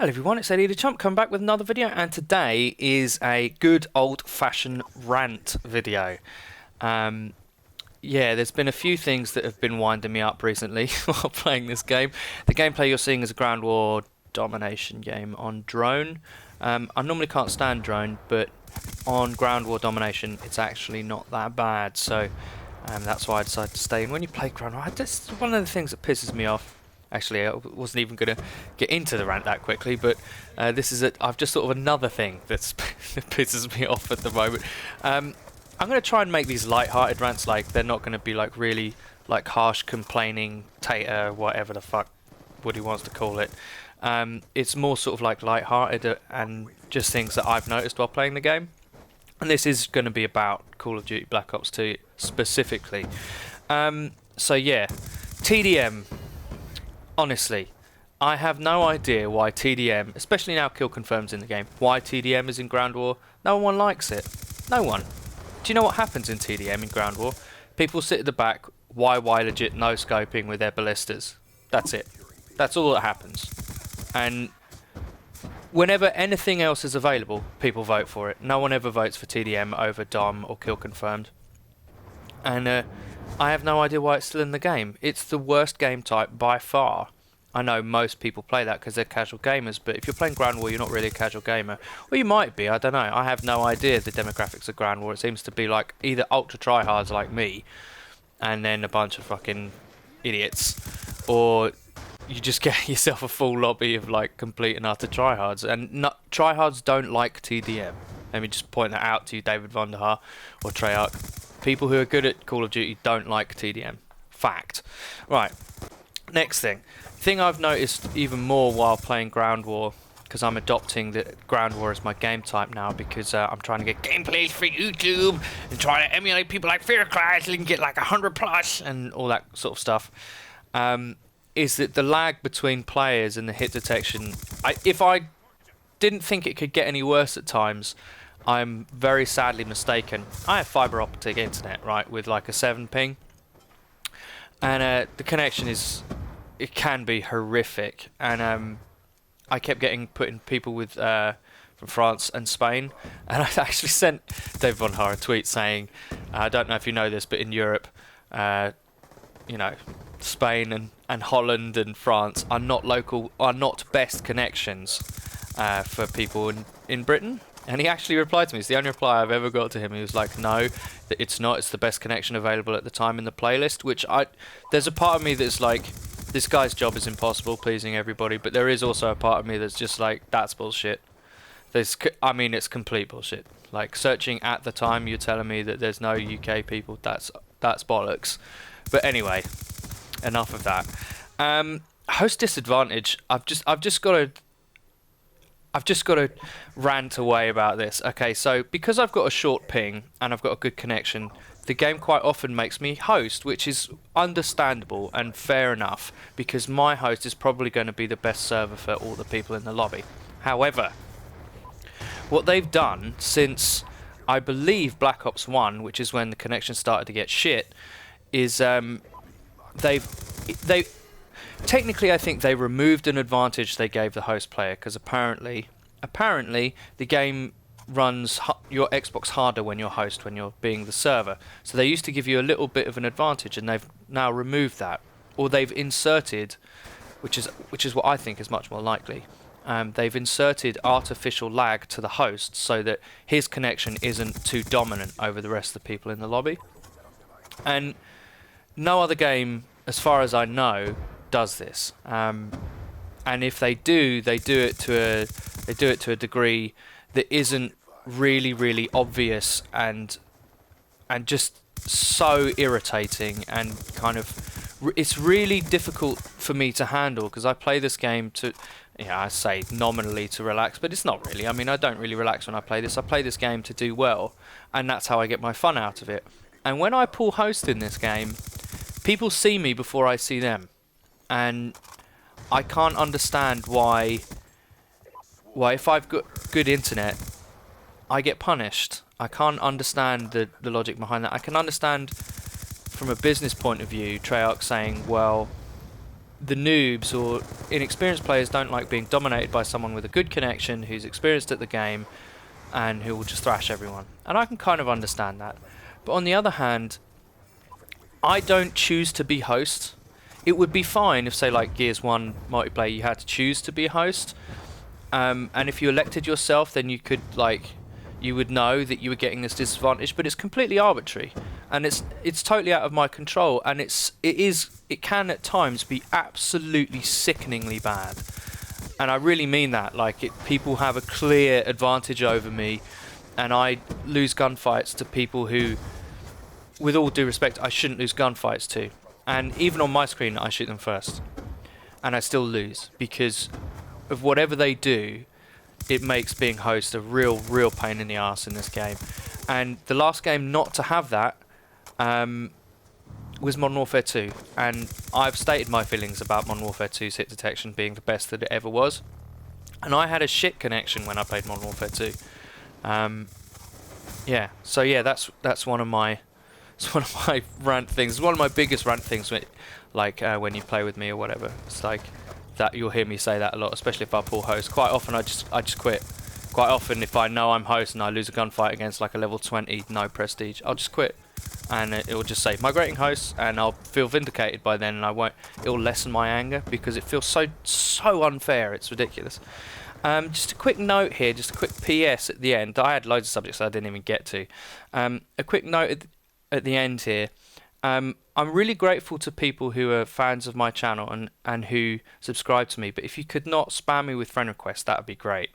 Hello everyone, it's Eddie the Chump coming back with another video, and today is a good old-fashioned rant video. Yeah, there's been a few things that have been winding me up recently while playing this game. The gameplay you're seeing is a ground war domination game on drone. I normally can't stand drone, but on ground war domination it's actually not that bad, so that's why I decided to stay in. When you play ground war, that's one of the things that pisses me off. Actually, I wasn't even going to get into the rant that quickly, but I've just thought of another thing that pisses me off at the moment. I'm going to try and make these light-hearted rants, like they're not going to be like really like harsh, complaining, tater, whatever the fuck Woody wants to call it. It's more sort of like light-hearted and just things that I've noticed while playing the game. And this is going to be about Call of Duty Black Ops 2 specifically. So yeah, TDM. Honestly, I have no idea why TDM, especially now kill confirms in the game, why TDM is in ground war. No one likes it. No one. Do you know what happens in TDM in ground war? People sit at the back, YY legit, no scoping with their ballistas. That's it. That's all that happens. And whenever anything else is available, people vote for it. No one ever votes for TDM over Dom or kill confirmed. And I have no idea why it's still in the game. It's the worst game type by far. I know most people play that because they're casual gamers, but if you're playing Ground War, you're not really a casual gamer. Well, you might be, I don't know. I have no idea the demographics of Ground War. It seems to be like either ultra tryhards like me, and then a bunch of fucking idiots, or you just get yourself a full lobby of like complete and utter tryhards. And tryhards don't like TDM. Let me just point that out to you, David Vonderhaar or Treyarch. People who are good at Call of Duty don't like TDM. Fact. Right. Next thing. Thing I've noticed even more while playing Ground War, because I'm adopting the Ground War as my game type now, because I'm trying to get gameplays for YouTube and try to emulate people like Fearcry and get like 100 plus and all that sort of stuff. Is that the lag between players and the hit detection? If I didn't think it could get any worse at times, I'm very sadly mistaken. I have fibre optic internet, right, with like a 7 ping, and the connection it can be horrific. And I kept getting put in people with from France and Spain, and I actually sent Dave Von Haar a tweet saying, I don't know if you know this, but in Europe, you know, Spain and Holland and France are not best connections for people in Britain. And he actually replied to me. It's the only reply I've ever got to him. He was like, no, that it's not. It's the best connection available at the time in the playlist. Which there's a part of me that's like, this guy's job is impossible, pleasing everybody. But there is also a part of me that's just like, that's bullshit. I mean, it's complete bullshit. Like, searching at the time, you're telling me that there's no UK people. That's bollocks. But anyway, enough of that. Host disadvantage. I've just got to rant away about this. Okay, so because I've got a short ping and I've got a good connection, the game quite often makes me host, which is understandable and fair enough, because my host is probably going to be the best server for all the people in the lobby. However, what they've done since, I believe, Black Ops 1, which is when the connection started to get shit, is technically, I think they removed an advantage they gave the host player, because apparently the game runs your Xbox harder when you're host, when you're being the server. So they used to give you a little bit of an advantage, and they've now removed that, or they've inserted, which is what I think is much more likely. They've inserted artificial lag to the host so that his connection isn't too dominant over the rest of the people in the lobby. And no other game, as far as I know, does this. And if they do it to a degree that isn't really obvious and just so irritating, and kind of it's really difficult for me to handle, because I play this game to, I say nominally to relax, but it's not really. I mean, I don't really relax when I play this. I play this game to do well, and that's how I get my fun out of it. And when I pull host in this game, people see me before I see them, and I can't understand why if I've got good internet, I get punished. I can't understand the logic behind that. I can understand from a business point of view, Treyarch saying, well, the noobs or inexperienced players don't like being dominated by someone with a good connection who's experienced at the game and who will just thrash everyone. And I can kind of understand that. But on the other hand, I don't choose to be host. It would be fine if, say, like Gears 1 multiplayer, you had to choose to be a host. And if you elected yourself, then you could, like, you would know that you were getting this disadvantage, but it's completely arbitrary. And it's totally out of my control, and it can at times be absolutely sickeningly bad. And I really mean that. Like, people have a clear advantage over me, and I lose gunfights to people who, with all due respect, I shouldn't lose gunfights to. And even on my screen, I shoot them first, and I still lose because of whatever they do. It makes being host a real pain in the arse in this game. And the last game not to have that was Modern Warfare 2, and I've stated my feelings about Modern Warfare 2's hit detection being the best that it ever was, and I had a shit connection when I played Modern Warfare 2. Yeah, so yeah, that's one of my rant things. It's one of my biggest rant things when you play with me or whatever. It's like that, you'll hear me say that a lot, especially if I pull host. Quite often I just quit. Quite often if I know I'm host and I lose a gunfight against like a level 20 no prestige, I'll just quit. And it will just say migrating host, and I'll feel vindicated by then, and it'll lessen my anger because it feels so unfair. It's ridiculous. Just a quick note here, just a quick PS at the end. I had loads of subjects I didn't even get to. A quick note at the end here. I'm really grateful to people who are fans of my channel and who subscribe to me, but if you could not spam me with friend requests, that would be great.